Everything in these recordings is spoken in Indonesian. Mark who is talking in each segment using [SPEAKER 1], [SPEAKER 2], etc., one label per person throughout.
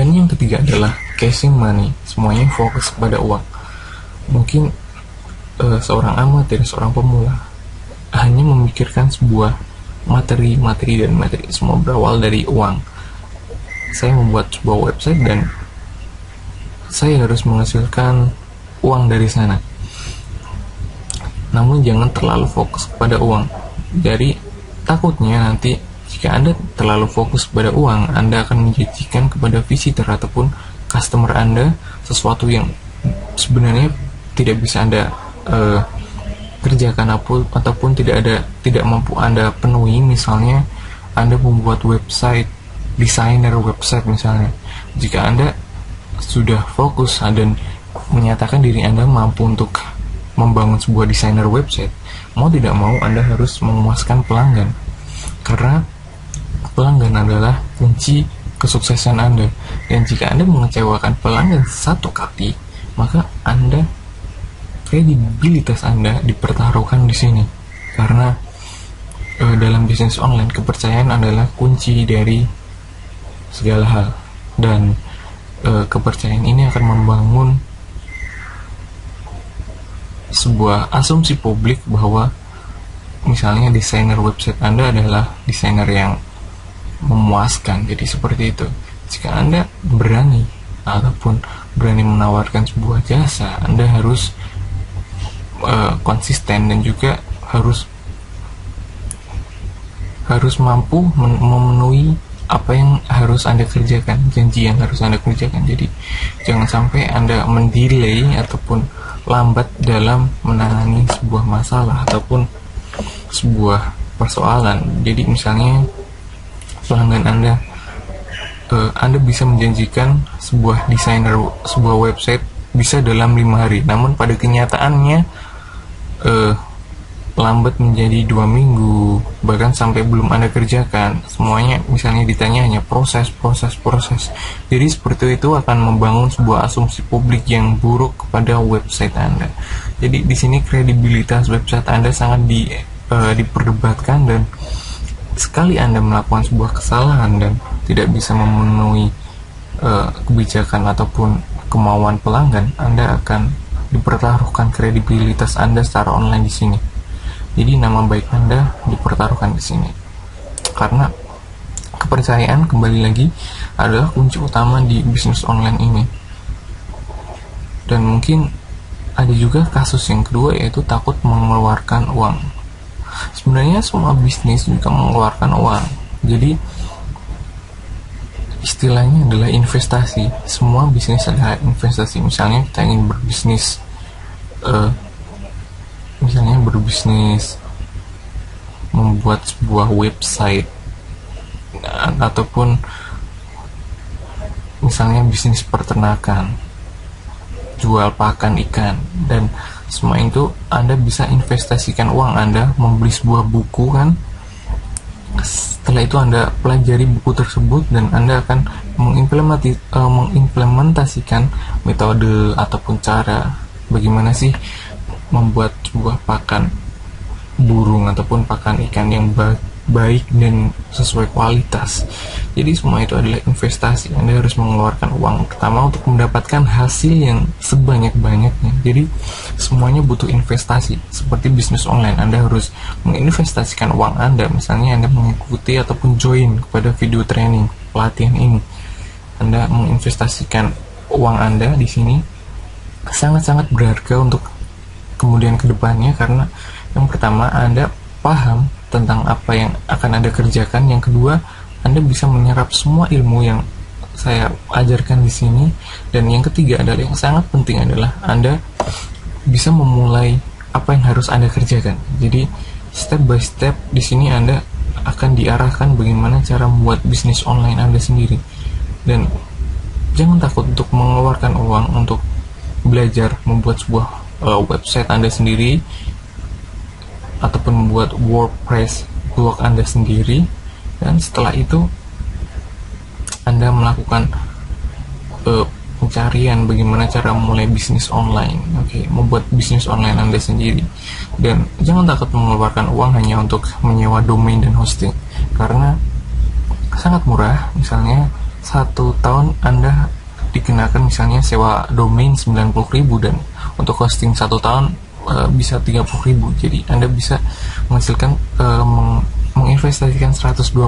[SPEAKER 1] Dan yang ketiga adalah chasing money, semuanya fokus pada uang. Mungkin seorang amatir, seorang pemula hanya memikirkan sebuah materi, semua berawal dari uang. Saya membuat sebuah website dan saya harus menghasilkan uang dari sana. Namun jangan terlalu fokus kepada uang. Jadi takutnya nanti jika Anda terlalu fokus pada uang, Anda akan menjanjikan kepada visitor ataupun customer Anda sesuatu yang sebenarnya tidak bisa Anda kerjakan ataupun tidak mampu Anda penuhi. Misalnya Anda membuat website, desainer website misalnya. Jika Anda sudah fokus dan menyatakan diri Anda mampu untuk membangun sebuah desainer website, mau tidak mau Anda harus memuaskan pelanggan, karena pelanggan adalah kunci kesuksesan Anda. Dan jika Anda mengecewakan pelanggan satu kali, maka kredibilitas Anda dipertaruhkan di sini. Karena dalam bisnis online, kepercayaan adalah kunci dari segala hal, dan kepercayaan ini akan membangun sebuah asumsi publik bahwa misalnya desainer website Anda adalah desainer yang memuaskan. Jadi seperti itu. Jika Anda berani menawarkan sebuah jasa, Anda harus konsisten dan juga harus mampu memenuhi apa yang harus Anda kerjakan, janji yang harus Anda kerjakan. Jadi jangan sampai Anda mendelay ataupun lambat dalam menangani sebuah masalah ataupun sebuah persoalan. Jadi misalnya pelanggan Anda bisa menjanjikan sebuah website bisa dalam 5 hari, namun pada kenyataannya lambat menjadi 2 minggu, bahkan sampai belum Anda kerjakan semuanya. Misalnya ditanya hanya proses. Jadi seperti itu akan membangun sebuah asumsi publik yang buruk kepada website Anda. Jadi di sini kredibilitas website Anda sangat diperdebatkan, dan sekali Anda melakukan sebuah kesalahan dan tidak bisa memenuhi kebijakan ataupun kemauan pelanggan, Anda akan dipertaruhkan kredibilitas Anda secara online di sini. Jadi nama baik Anda dipertaruhkan di sini. Karena kepercayaan, kembali lagi, adalah kunci utama di bisnis online ini. Dan mungkin ada juga kasus yang kedua, yaitu takut mengeluarkan uang. Sebenarnya semua bisnis juga mengeluarkan uang. Jadi istilahnya adalah investasi. Semua bisnis adalah investasi. Misalnya kita ingin berbisnis, membuat sebuah website, ataupun misalnya bisnis peternakan, jual pakan ikan, dan semua itu Anda bisa investasikan uang Anda, membeli sebuah buku kan. Setelah itu Anda pelajari buku tersebut dan Anda akan mengimplementasikan metode ataupun cara bagaimana sih membuat sebuah pakan burung ataupun pakan ikan yang baik dan sesuai kualitas. Jadi semua itu adalah investasi. Anda harus mengeluarkan uang pertama untuk mendapatkan hasil yang sebanyak-banyaknya. Jadi semuanya butuh investasi. Seperti bisnis online, Anda harus menginvestasikan uang Anda. Misalnya Anda mengikuti ataupun join kepada video training pelatihan ini, Anda menginvestasikan uang Anda di sini sangat-sangat berharga untuk kemudian kedepannya. Karena yang pertama, Anda paham tentang apa yang akan Anda kerjakan. Yang kedua, Anda bisa menyerap semua ilmu yang saya ajarkan di sini. Dan yang ketiga adalah, yang sangat penting adalah, Anda bisa memulai apa yang harus Anda kerjakan. Jadi step by step di sini Anda akan diarahkan bagaimana cara membuat bisnis online Anda sendiri. Dan jangan takut untuk mengeluarkan uang untuk belajar membuat sebuah website Anda sendiri, ataupun membuat WordPress blog Anda sendiri. Dan setelah itu Anda melakukan pencarian bagaimana cara memulai bisnis online. Membuat bisnis online Anda sendiri. Dan jangan takut mengeluarkan uang hanya untuk menyewa domain dan hosting, karena sangat murah. Misalnya satu tahun Anda dikenakan misalnya sewa domain 90.000 dan untuk hosting satu tahun bisa 30.000. Jadi Anda bisa menghasilkan menginvestasikan 120.000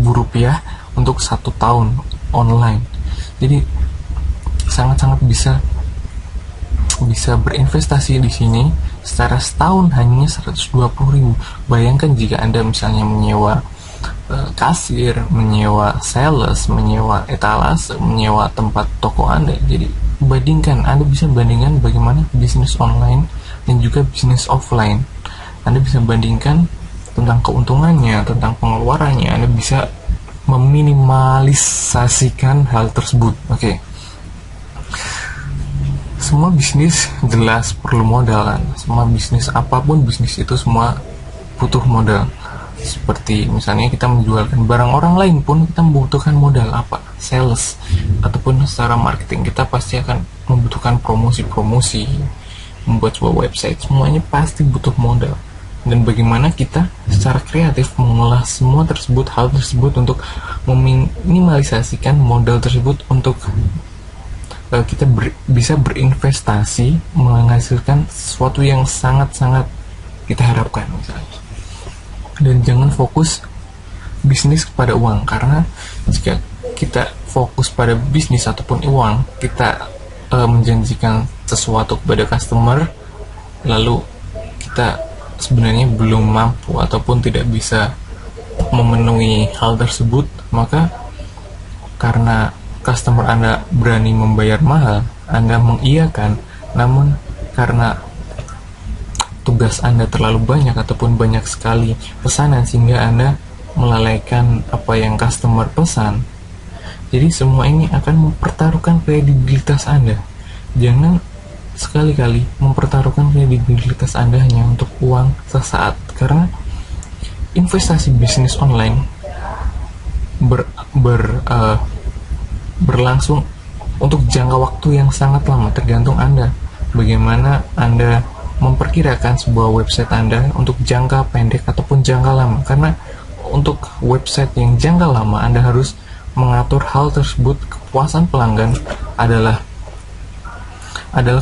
[SPEAKER 1] rupiah untuk satu tahun online. Jadi sangat-sangat bisa berinvestasi di sini secara setahun hanya 120.000. Bayangkan jika Anda misalnya menyewa kasir, menyewa sales, menyewa etalase, menyewa tempat toko Anda. Jadi Anda bisa bandingkan bagaimana bisnis online dan juga bisnis offline. Anda bisa bandingkan tentang keuntungannya, tentang pengeluarannya. Anda bisa meminimalisasikan hal tersebut. Oke. Semua bisnis jelas perlu modal kan. Semua bisnis, apapun bisnis itu semua butuh modal. Seperti misalnya kita menjualkan barang orang lain pun kita membutuhkan modal apa? Sales. Ataupun secara marketing kita pasti akan membutuhkan promosi, membuat sebuah website, semuanya pasti butuh modal. Dan bagaimana kita secara kreatif mengolah semua hal tersebut untuk meminimalisasikan modal tersebut untuk kita bisa berinvestasi menghasilkan sesuatu yang sangat-sangat kita harapkan misalnya. Dan jangan fokus bisnis kepada uang, karena jika kita fokus pada bisnis ataupun uang, kita menjanjikan sesuatu kepada customer lalu kita sebenarnya belum mampu ataupun tidak bisa memenuhi hal tersebut, maka karena customer Anda berani membayar mahal, Anda mengiyakan, namun karena tugas Anda terlalu banyak ataupun banyak sekali pesanan sehingga Anda melalaikan apa yang customer pesan. Jadi semua ini akan mempertaruhkan kredibilitas Anda. Jangan sekali-kali mempertaruhkan kredibilitas Anda hanya untuk uang sesaat, karena investasi bisnis online berlangsung untuk jangka waktu yang sangat lama, tergantung Anda bagaimana Anda memperkirakan sebuah website Anda untuk jangka pendek ataupun jangka lama. Karena untuk website yang jangka lama Anda harus mengatur hal tersebut. Kepuasan pelanggan adalah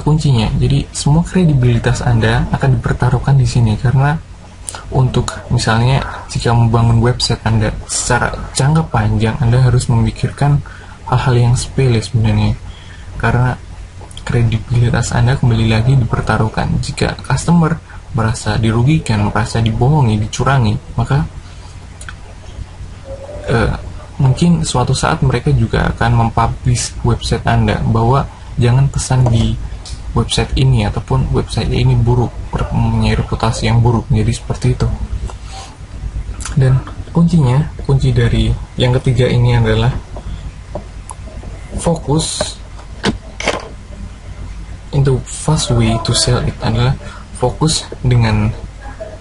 [SPEAKER 1] kuncinya. Jadi semua kredibilitas Anda akan dipertaruhkan di sini, karena untuk misalnya jika membangun website Anda secara jangka panjang, Anda harus memikirkan hal-hal yang sepele sebenarnya, karena kredibilitas Anda kembali lagi dipertaruhkan. Jika customer merasa dirugikan, merasa dibohongi, dicurangi, maka mungkin suatu saat mereka juga akan mempublish website Anda bahwa jangan pesan di website ini ataupun website ini buruk, mempunyai reputasi yang buruk. Jadi seperti itu. Dan kunci dari yang ketiga ini adalah fokus. Into fast way to sell it adalah fokus dengan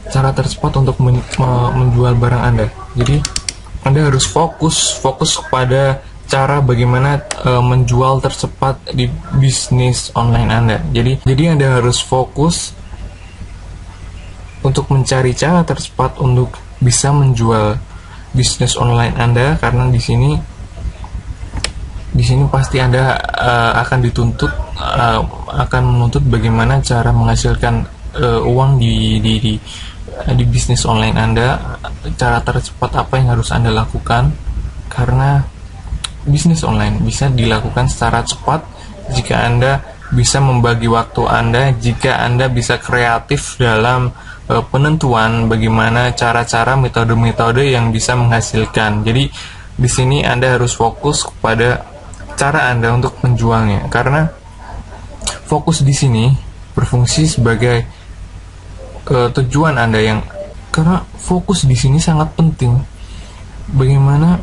[SPEAKER 1] cara tercepat untuk menjual barang Anda. Jadi Anda harus fokus kepada cara bagaimana menjual tercepat di bisnis online Anda. Jadi Anda harus fokus untuk mencari cara tercepat untuk bisa menjual bisnis online Anda, karena di sini pasti Anda akan menuntut bagaimana cara menghasilkan uang di bisnis online Anda, cara tercepat apa yang harus Anda lakukan, karena bisnis online bisa dilakukan secara cepat jika Anda bisa membagi waktu Anda, jika Anda bisa kreatif dalam penentuan bagaimana cara-cara, metode-metode yang bisa menghasilkan. Jadi di sini Anda harus fokus kepada cara Anda untuk menjualnya, karena fokus di sini berfungsi sebagai tujuan Anda karena fokus di sini sangat penting. Bagaimana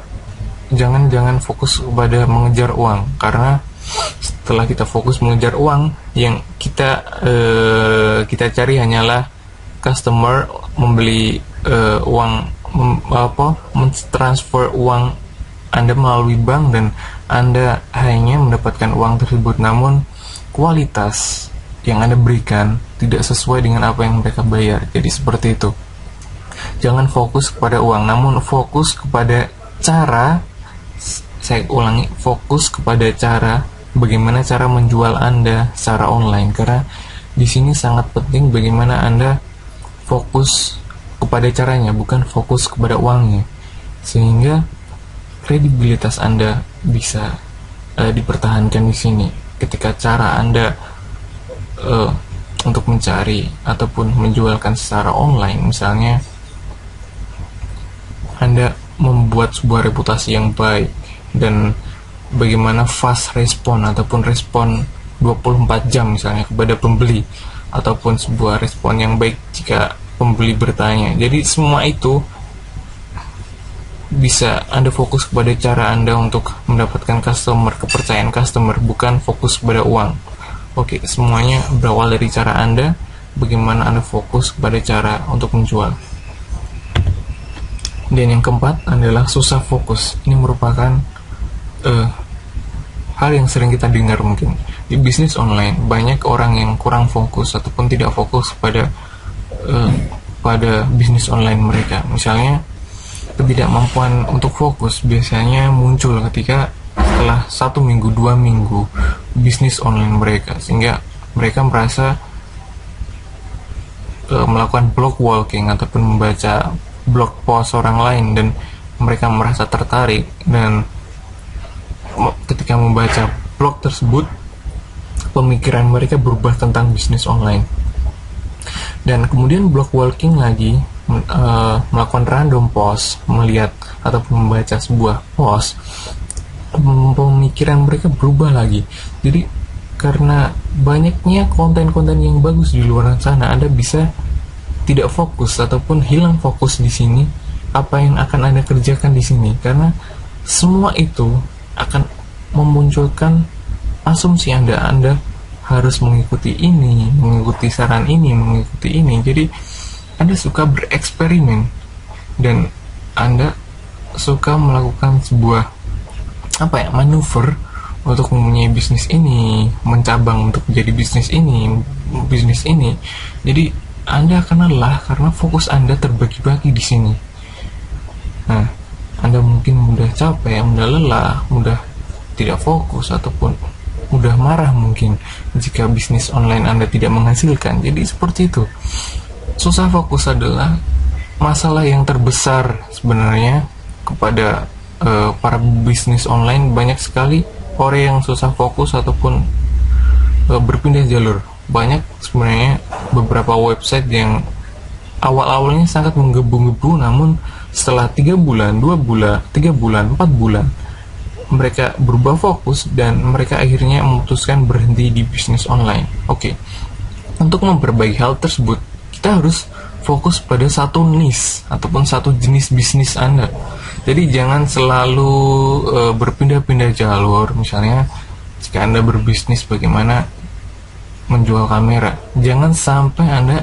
[SPEAKER 1] jangan fokus kepada mengejar uang, karena setelah kita fokus mengejar uang, yang kita cari hanyalah customer membeli uang, mentransfer uang Anda melalui bank, dan Anda hanya mendapatkan uang tersebut, namun kualitas yang Anda berikan tidak sesuai dengan apa yang mereka bayar. Jadi seperti itu. Jangan fokus kepada uang, namun fokus kepada cara Saya ulangi, fokus kepada bagaimana cara menjual Anda secara online, karena di sini sangat penting bagaimana Anda fokus kepada caranya, bukan fokus kepada uangnya, sehingga kredibilitas Anda bisa dipertahankan di sini. Ketika cara Anda untuk mencari ataupun menjualkan secara online, misalnya Anda membuat sebuah reputasi yang baik dan bagaimana fast respon ataupun respon 24 jam misalnya kepada pembeli, ataupun sebuah respon yang baik jika pembeli bertanya. Jadi semua itu bisa Anda fokus kepada cara Anda untuk mendapatkan customer, kepercayaan customer, bukan fokus kepada uang. Oke, semuanya berawal dari cara Anda, bagaimana Anda fokus kepada cara untuk menjual. Dan yang keempat adalah susah fokus. Ini merupakan hal yang sering kita dengar mungkin. Di bisnis online, banyak orang yang kurang fokus ataupun tidak fokus pada bisnis online mereka. Misalnya, ketidakmampuan untuk fokus biasanya muncul ketika setelah 1 minggu, 2 minggu bisnis online mereka, sehingga mereka merasa melakukan blog walking ataupun membaca blog post orang lain, dan mereka merasa tertarik, dan ketika membaca blog tersebut pemikiran mereka berubah tentang bisnis online. Dan kemudian blog walking lagi, melakukan random post, melihat ataupun membaca sebuah post, pemikiran mereka berubah lagi. Jadi karena banyaknya konten-konten yang bagus di luar sana, Anda bisa tidak fokus ataupun hilang fokus di sini apa yang akan Anda kerjakan di sini, karena semua itu akan memunculkan asumsi Anda harus mengikuti ini, mengikuti saran ini, mengikuti ini. Jadi Anda suka bereksperimen dan Anda suka melakukan sebuah manuver untuk mempunyai bisnis ini, mencabang untuk menjadi bisnis ini. Jadi Anda akan lelah karena fokus Anda terbagi-bagi di sini. Nah, Anda mungkin mudah capek, mudah lelah, mudah tidak fokus, ataupun mudah marah mungkin jika bisnis online Anda tidak menghasilkan. Jadi seperti itu. Susah fokus adalah masalah yang terbesar sebenarnya kepada para bisnis online. Banyak sekali orang yang susah fokus ataupun berpindah jalur. Banyak sebenarnya beberapa website yang awal-awalnya sangat menggebu-gebu, namun setelah 3 bulan, 2 bulan, 3 bulan, 4 bulan mereka berubah fokus dan mereka akhirnya memutuskan berhenti di bisnis online. Oke. Untuk memperbaiki hal tersebut, kita harus fokus pada satu niche ataupun satu jenis bisnis Anda. Jadi jangan selalu berpindah-pindah jalur. Misalnya jika Anda berbisnis bagaimana menjual kamera, jangan sampai Anda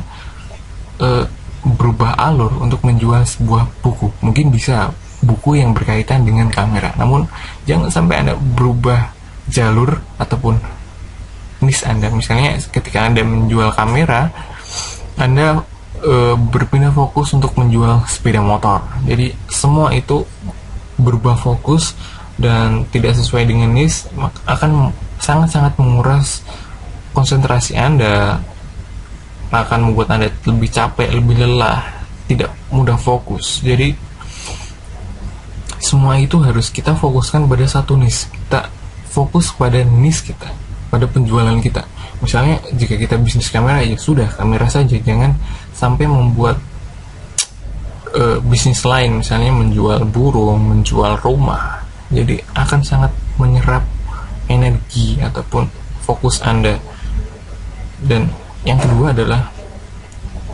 [SPEAKER 1] berubah alur untuk menjual sebuah buku. Mungkin bisa buku yang berkaitan dengan kamera, namun jangan sampai Anda berubah jalur ataupun niche Anda. Misalnya ketika Anda menjual kamera, Anda berpindah fokus untuk menjual sepeda motor. Jadi semua itu berubah fokus dan tidak sesuai dengan niche, akan sangat-sangat menguras konsentrasi Anda, akan membuat Anda lebih capek, lebih lelah, tidak mudah fokus. Jadi semua itu harus kita fokuskan pada satu niche. Kita fokus pada niche kita, pada penjualan kita. Misalnya jika kita bisnis kamera, ya sudah kamera saja, jangan sampai membuat bisnis lain, misalnya menjual burung, menjual rumah. Jadi akan sangat menyerap energi ataupun fokus Anda. Dan yang kedua adalah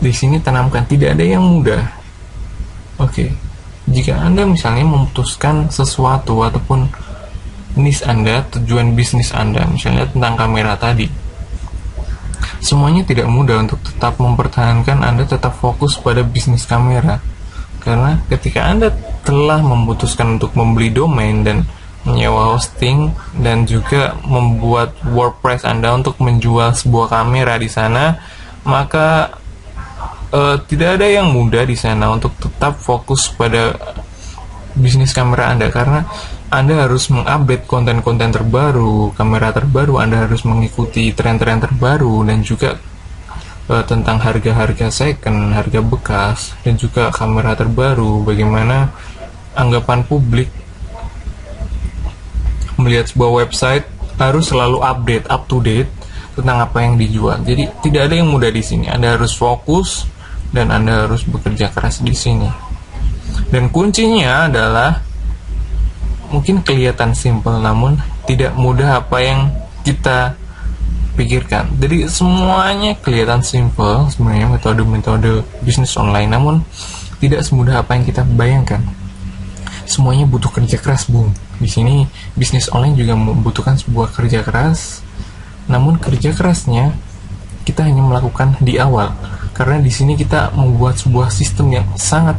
[SPEAKER 1] di sini tanamkan tidak ada yang mudah. Oke. Jika Anda misalnya memutuskan sesuatu ataupun niche Anda, tujuan bisnis Anda, misalnya tentang kamera tadi, semuanya tidak mudah untuk tetap mempertahankan Anda tetap fokus pada bisnis kamera. Karena ketika Anda telah memutuskan untuk membeli domain dan menyewa hosting dan juga membuat WordPress Anda untuk menjual sebuah kamera di sana, maka tidak ada yang mudah di sana untuk tetap fokus pada bisnis kamera Anda, karena Anda harus mengupdate konten-konten terbaru, kamera terbaru, Anda harus mengikuti tren-tren terbaru, dan juga tentang harga-harga second, harga bekas, dan juga kamera terbaru, bagaimana anggapan publik melihat sebuah website harus selalu update, up to date tentang apa yang dijual. Jadi tidak ada yang mudah di sini. Anda harus fokus dan Anda harus bekerja keras di sini. Dan kuncinya adalah, mungkin kelihatan simple namun tidak mudah apa yang kita pikirkan. Jadi semuanya kelihatan simple sebenarnya, metode-metode bisnis online, namun tidak semudah apa yang kita bayangkan. Semuanya butuh kerja keras, Bung. Di sini bisnis online juga membutuhkan sebuah kerja keras. Namun kerja kerasnya kita hanya melakukan di awal, karena di sini kita membuat sebuah sistem yang sangat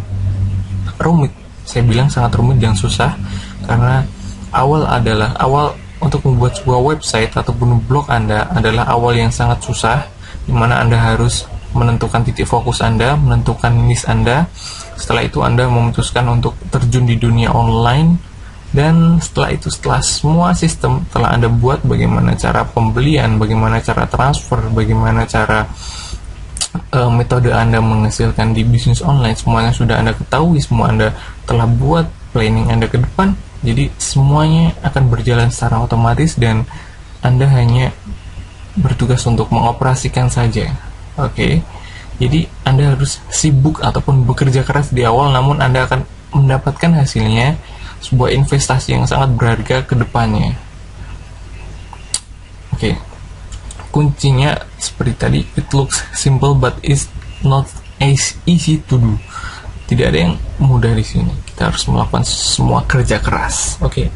[SPEAKER 1] rumit. Saya bilang sangat rumit dan susah, karena awal untuk membuat sebuah website ataupun blog Anda adalah awal yang sangat susah, di mana Anda harus menentukan titik fokus Anda, menentukan niche Anda. Setelah itu Anda memutuskan untuk terjun di dunia online. Dan setelah semua sistem telah Anda buat, bagaimana cara pembelian, bagaimana cara transfer, bagaimana cara metode Anda menghasilkan di bisnis online, semuanya sudah Anda ketahui, semua Anda telah buat planning Anda ke depan. Jadi semuanya akan berjalan secara otomatis dan Anda hanya bertugas untuk mengoperasikan saja. Oke. Jadi Anda harus sibuk ataupun bekerja keras di awal, namun Anda akan mendapatkan hasilnya, sebuah investasi yang sangat berharga ke depannya. Oke. Kuncinya seperti tadi, it looks simple but it's not as easy to do. Tidak ada yang mudah di sini. Kita harus melakukan semua kerja keras. Oke.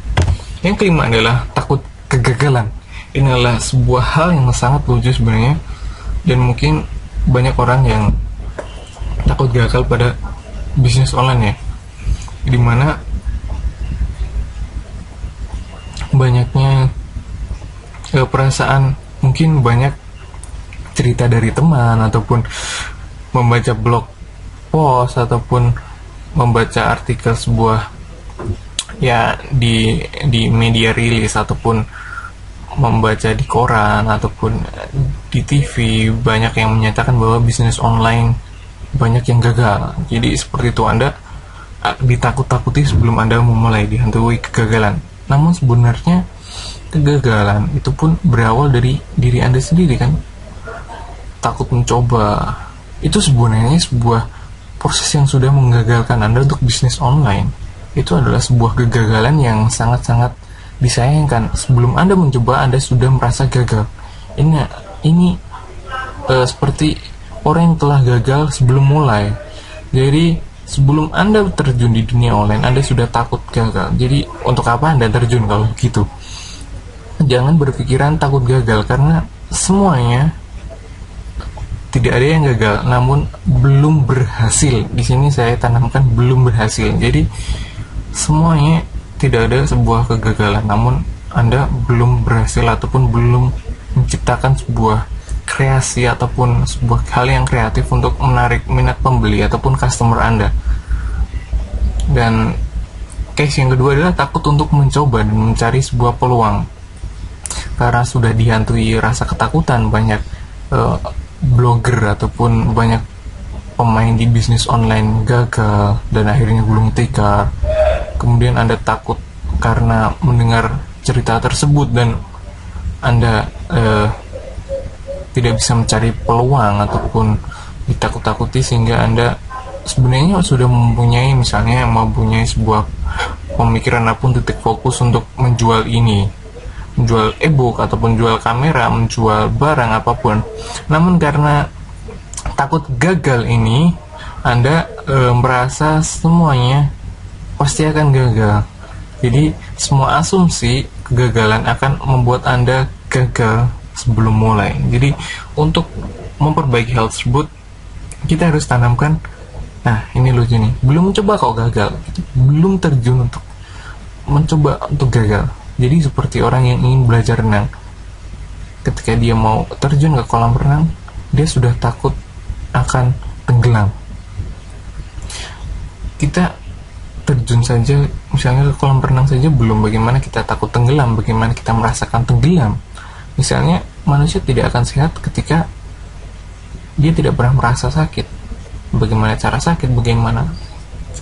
[SPEAKER 1] Yang kelima adalah takut kegagalan. Ini adalah sebuah hal yang sangat lucu sebenarnya, dan mungkin banyak orang yang takut gagal pada bisnis online ya, dimana banyaknya perasaan, mungkin banyak cerita dari teman ataupun membaca blog post ataupun membaca artikel sebuah ya di media rilis ataupun membaca di koran ataupun di TV, banyak yang menyatakan bahwa bisnis online banyak yang gagal. Jadi seperti itu, Anda ditakut-takuti sebelum Anda memulai, dihantui kegagalan. Namun sebenarnya kegagalan itu pun berawal dari diri Anda sendiri kan. Takut mencoba itu sebenarnya sebuah proses yang sudah menggagalkan Anda untuk bisnis online. Itu adalah sebuah kegagalan yang sangat-sangat disayangkan. Sebelum Anda mencoba, Anda sudah merasa gagal. Ini seperti orang yang telah gagal sebelum mulai. Jadi sebelum Anda terjun di dunia online, Anda sudah takut gagal. Jadi untuk apa Anda terjun kalau begitu? Jangan berpikiran takut gagal, karena semuanya tidak ada yang gagal, namun belum berhasil. Di sini saya tanamkan belum berhasil. Jadi semuanya tidak ada sebuah kegagalan, namun Anda belum berhasil ataupun belum menciptakan sebuah kreasi ataupun sebuah hal yang kreatif untuk menarik minat pembeli ataupun customer Anda. Dan case yang kedua adalah takut untuk mencoba dan mencari sebuah peluang. Karena sudah dihantui rasa ketakutan, banyak blogger ataupun banyak pemain di bisnis online gagal dan akhirnya gulung tikar. Kemudian Anda takut karena mendengar cerita tersebut dan Anda tidak bisa mencari peluang ataupun ditakut-takuti, sehingga Anda sebenarnya sudah mempunyai, misalnya mempunyai sebuah pemikiran ataupun titik fokus untuk menjual ini, menjual e-book ataupun jual kamera, menjual barang apapun. Namun karena takut gagal ini, Anda merasa semuanya pasti akan gagal. Jadi semua asumsi kegagalan akan membuat Anda gagal sebelum mulai. Jadi untuk memperbaiki hal tersebut, kita harus tanamkan, nah ini lucu nih, belum mencoba kok gagal, belum terjun untuk mencoba untuk gagal. Jadi seperti orang yang ingin belajar renang, ketika dia mau terjun ke kolam renang, dia sudah takut akan tenggelam. Kita terjun saja, misalnya ke kolam renang saja belum, bagaimana kita takut tenggelam, bagaimana kita merasakan tenggelam. Misalnya manusia tidak akan sehat ketika dia tidak pernah merasa sakit. Bagaimana cara sakit, bagaimana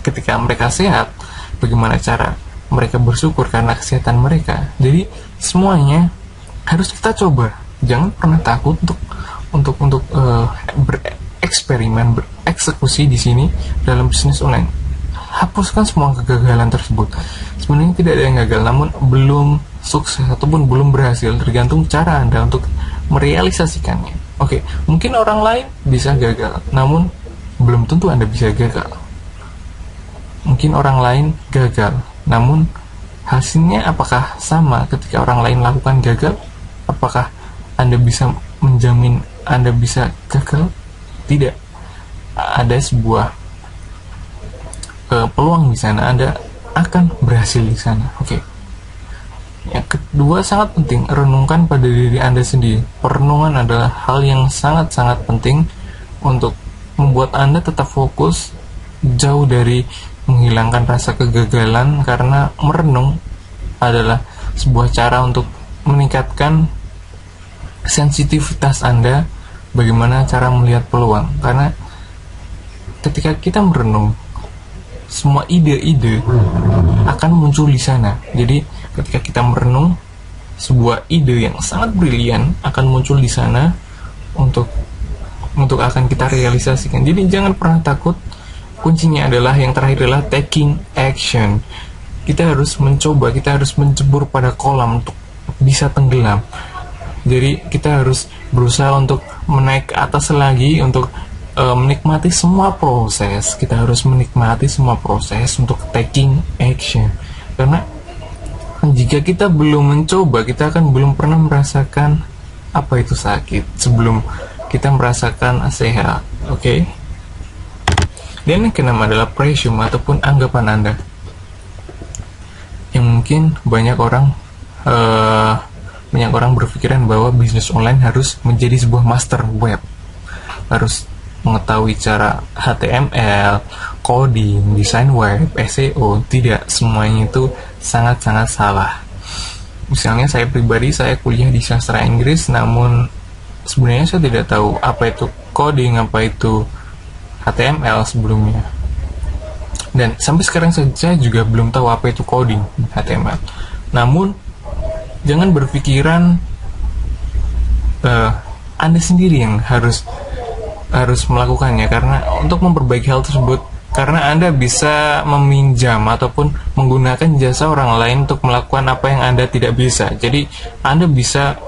[SPEAKER 1] ketika mereka sehat, bagaimana cara mereka bersyukur karena kesehatan mereka. Jadi semuanya harus kita coba. Jangan pernah takut untuk bereksperimen, bereksekusi di sini dalam bisnis online. Hapuskan semua kegagalan tersebut. Sebenarnya tidak ada yang gagal, namun belum sukses ataupun belum berhasil, tergantung cara Anda untuk merealisasikannya. Oke, mungkin orang lain bisa gagal, namun belum tentu Anda bisa gagal. Mungkin orang lain gagal, namun hasilnya apakah sama ketika orang lain lakukan gagal? Apakah Anda bisa menjamin Anda bisa gagal? Tidak. Ada sebuah peluang di sana, Anda akan berhasil di sana. Oke. Yang kedua sangat penting, renungkan pada diri Anda sendiri. Perenungan adalah hal yang sangat-sangat penting untuk membuat Anda tetap fokus, jauh dari menghilangkan rasa kegagalan, karena merenung adalah sebuah cara untuk meningkatkan sensitivitas Anda bagaimana cara melihat peluang. Karena ketika kita merenung, semua ide-ide akan muncul di sana. Jadi ketika kita merenung, sebuah ide yang sangat brilian akan muncul di sana untuk akan kita realisasikan. Jadi jangan pernah takut. Kuncinya adalah, yang terakhir adalah taking action. Kita harus mencoba, kita harus menjebur pada kolam untuk bisa tenggelam. Jadi kita harus berusaha untuk menaik ke atas lagi, untuk menikmati semua proses. Kita harus menikmati semua proses untuk taking action. Karena jika kita belum mencoba, kita akan belum pernah merasakan apa itu sakit sebelum kita merasakan sehat. Oke. Dan yang keenam adalah presume ataupun anggapan Anda. Yang mungkin banyak orang berpikiran bahwa bisnis online harus menjadi sebuah master web, harus mengetahui cara HTML, coding, desain web, SEO. Tidak, semuanya itu sangat-sangat salah. Misalnya saya pribadi, saya kuliah di sastra Inggris, namun sebenarnya saya tidak tahu apa itu coding, apa itu HTML sebelumnya. Dan sampai sekarang saya juga belum tahu apa itu coding HTML. Namun jangan berpikiran Anda sendiri yang harus melakukannya, karena untuk memperbaiki hal tersebut, karena Anda bisa meminjam ataupun menggunakan jasa orang lain untuk melakukan apa yang Anda tidak bisa. Jadi Anda bisa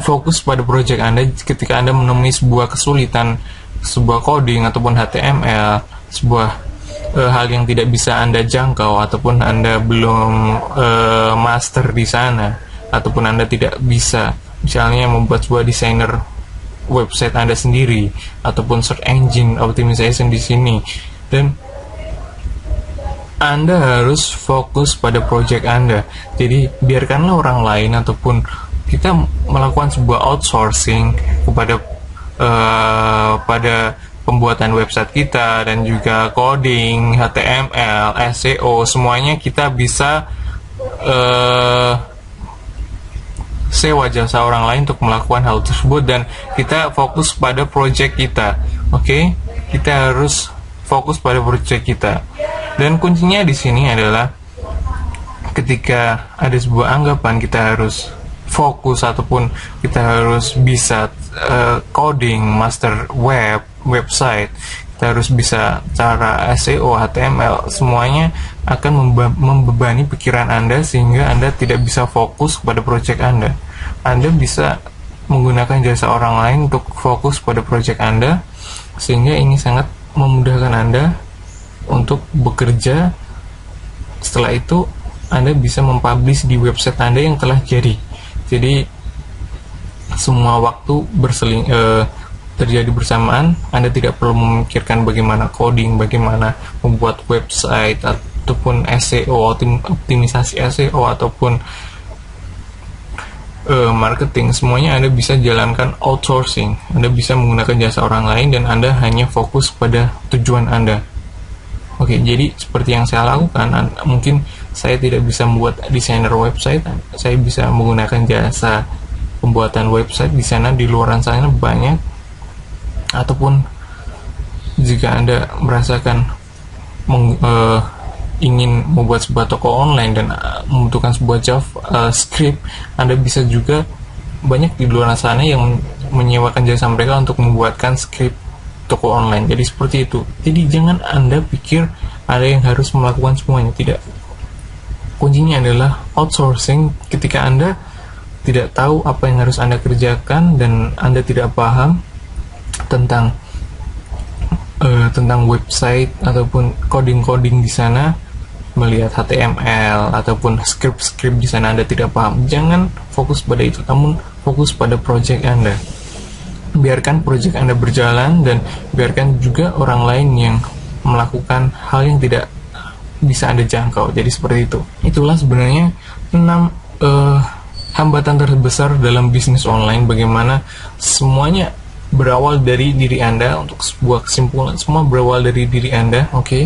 [SPEAKER 1] fokus pada proyek Anda. Ketika Anda menemui sebuah kesulitan, sebuah coding ataupun HTML, sebuah hal yang tidak bisa Anda jangkau, ataupun Anda belum master di sana, ataupun Anda tidak bisa misalnya membuat sebuah desainer website Anda sendiri, ataupun search engine optimization di sini, dan Anda harus fokus pada project Anda. Jadi biarkanlah orang lain ataupun kita melakukan sebuah outsourcing kepada pada pembuatan website kita, dan juga coding, HTML, SEO, semuanya kita bisa sewa jasa orang lain untuk melakukan hal tersebut, dan kita fokus pada project kita. Oke? Kita harus fokus pada project kita. Dan kuncinya di sini adalah ketika ada sebuah anggapan, kita harus fokus ataupun kita harus bisa coding, master website, kita harus bisa cara SEO, HTML, semuanya akan membebani pikiran Anda sehingga Anda tidak bisa fokus pada project Anda. Anda bisa menggunakan jasa orang lain untuk fokus pada project Anda, sehingga ini sangat memudahkan Anda untuk bekerja. Setelah itu Anda bisa mempublish di website Anda yang telah jadi. Jadi semua waktu terjadi bersamaan. Anda tidak perlu memikirkan bagaimana coding, bagaimana membuat website ataupun SEO, optimisasi SEO ataupun marketing. Semuanya Anda bisa jalankan outsourcing. Anda bisa menggunakan jasa orang lain dan Anda hanya fokus pada tujuan Anda. Oke, jadi seperti yang saya lakukan, mungkin saya tidak bisa membuat desainer website, saya bisa menggunakan jasa pembuatan website. Di sana, di luaran sana banyak. Ataupun jika Anda merasakan ingin membuat sebuah toko online dan membutuhkan sebuah JavaScript, Anda bisa juga, banyak di luar sana yang menyewakan jasa mereka untuk membuatkan script toko online. Jadi seperti itu. Jadi jangan Anda pikir ada yang harus melakukan semuanya. Tidak. Kuncinya adalah outsourcing. Ketika Anda tidak tahu apa yang harus Anda kerjakan dan Anda tidak paham tentang website ataupun coding di sana, melihat HTML ataupun script di sana Anda tidak paham, jangan fokus pada itu, namun fokus pada project Anda. Biarkan project Anda berjalan dan biarkan juga orang lain yang melakukan hal yang tidak bisa Anda jangkau. Jadi seperti itu. Itulah sebenarnya 6 hambatan terbesar dalam bisnis online. Bagaimana semuanya berawal dari diri Anda. Untuk sebuah kesimpulan, semua berawal dari diri Anda, oke?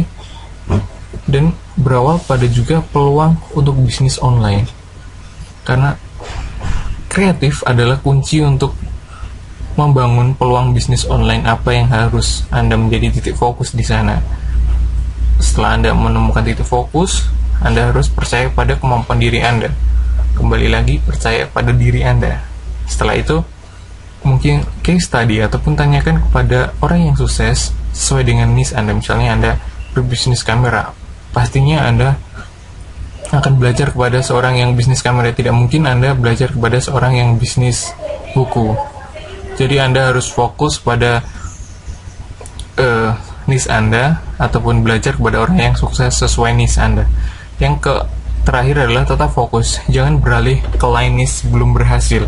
[SPEAKER 1] Dan berawal pada juga peluang untuk bisnis online. Karena kreatif adalah kunci untuk membangun peluang bisnis online. Apa yang harus Anda menjadi titik fokus di sana? Setelah Anda menemukan titik fokus, Anda harus percaya pada kemampuan diri Anda. Kembali lagi, percaya pada diri Anda. Setelah itu, mungkin case study ataupun tanyakan kepada orang yang sukses sesuai dengan niche Anda. Misalnya Anda berbisnis kamera, pastinya Anda akan belajar kepada seorang yang bisnis kamera. Tidak mungkin Anda belajar kepada seorang yang bisnis buku. Jadi Anda harus fokus pada niche Anda ataupun belajar kepada orang yang sukses sesuai niche Anda. Yang terakhir adalah tetap fokus, jangan beralih ke lain niche belum berhasil.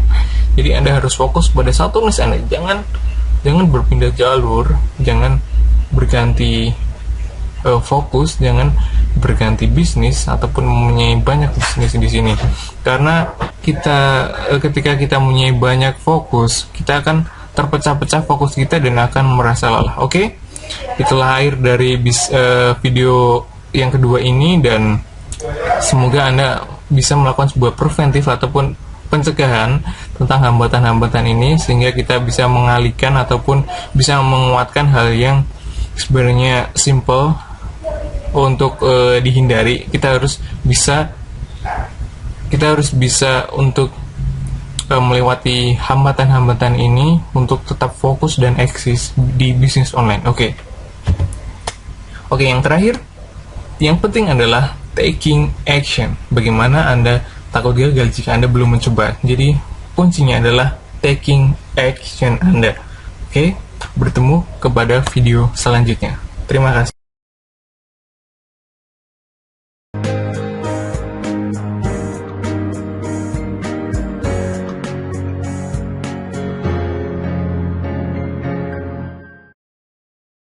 [SPEAKER 1] Jadi Anda harus fokus pada satu niche Anda. Jangan berpindah jalur, jangan berganti fokus, jangan berganti bisnis ataupun mempunyai banyak bisnis di sini. Karena ketika kita mempunyai banyak fokus, kita akan terpecah-pecah fokus kita dan akan merasa lelah. Oke? Itulah akhir dari video yang kedua ini, dan semoga Anda bisa melakukan sebuah preventif ataupun pencegahan tentang hambatan-hambatan ini, sehingga kita bisa mengalihkan ataupun bisa menguatkan hal yang sebenarnya simple untuk dihindari. Kita harus bisa untuk melewati hambatan-hambatan ini untuk tetap fokus dan eksis di bisnis online. Oke, yang terakhir, yang penting adalah taking action. Bagaimana Anda takut gagal jika Anda belum mencoba? Jadi kuncinya adalah taking action Anda. Oke, bertemu kepada video selanjutnya. Terima kasih.